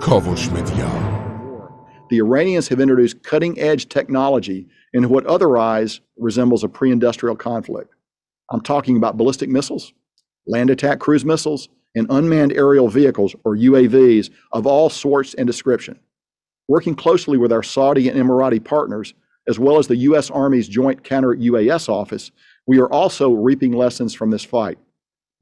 کاوش مدیا. The Iranians have introduced cutting-edge technology in what otherwise resembles a pre-industrial conflict. I'm talking about ballistic missiles, land attack cruise missiles, and unmanned aerial vehicles, or UAVs, of all sorts and description. Working closely with our Saudi and Emirati partners, as well as the U.S. Army's Joint Counter-UAS Office, we are also reaping lessons from this fight.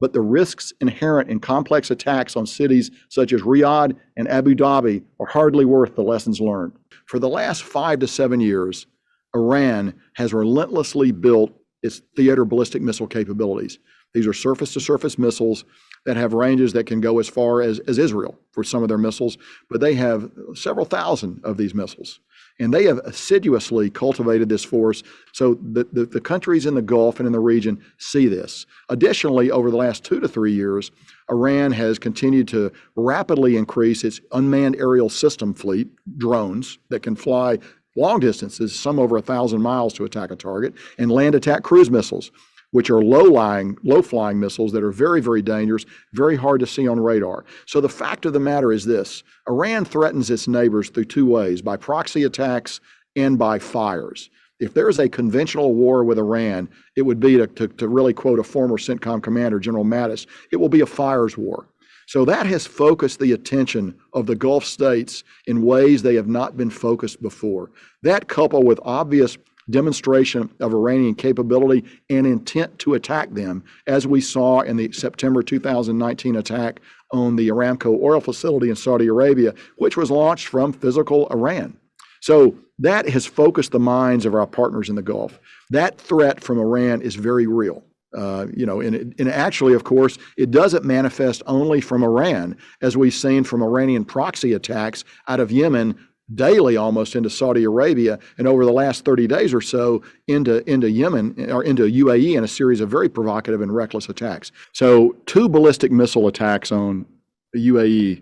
But the risks inherent in complex attacks on cities such as Riyadh and Abu Dhabi are hardly worth the lessons learned. For the last 5 to 7 years, Iran has relentlessly built its theater ballistic missile capabilities. These are surface-to-surface missiles that have ranges that can go as far as Israel for some of their missiles, but they have several thousand of these missiles. And they have assiduously cultivated this force so that the countries in the Gulf and in the region see this. Additionally, over the last 2 to 3 years, Iran has continued to rapidly increase its unmanned aerial system fleet, drones that can fly long distances, some over 1,000 miles to attack a target, and land attack cruise missiles, which are low-flying missiles that are very, very dangerous, very hard to see on radar. So the fact of the matter is this: Iran threatens its neighbors through 2 ways, by proxy attacks and by fires. If there is a conventional war with Iran, it would be, to really quote a former CENTCOM commander, General Mattis, it will be a fires war. So that has focused the attention of the Gulf states in ways they have not been focused before. That, coupled with obvious demonstration of Iranian capability and intent to attack them, as we saw in the September 2019 attack on the Aramco oil facility in Saudi Arabia, which was launched from physical Iran. So that has focused the minds of our partners in the Gulf. That threat from Iran is very real. And actually, of course, it doesn't manifest only from Iran, as we've seen from Iranian proxy attacks out of Yemen daily almost into Saudi Arabia, and over the last 30 days or so into Yemen, or into UAE, in a series of very provocative and reckless attacks. So 2 ballistic missile attacks on UAE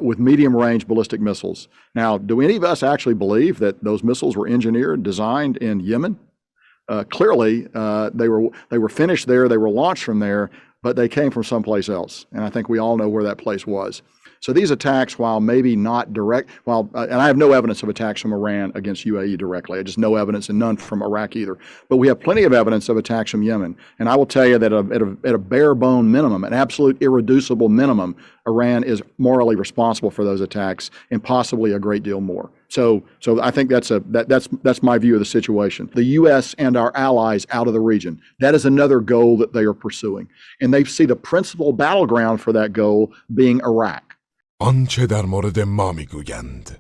with medium-range ballistic missiles. Now, do any of us actually believe that those missiles were engineered, designed in Yemen? Clearly, they were finished there, they were launched from there, but they came from someplace else. And I think we all know where that place was. So these attacks, while maybe not direct, and I have no evidence of attacks from Iran against UAE directly. I just no evidence, and none from Iraq either. But we have plenty of evidence of attacks from Yemen. And I will tell you that at a bare bone minimum, an absolute irreducible minimum, Iran is morally responsible for those attacks, and possibly a great deal more. So I think that's my view of the situation. The U.S. and our allies out of the region, that is another goal that they are pursuing. And they see the principal battleground for that goal being Iraq. آنچه در مورد ما میگویند.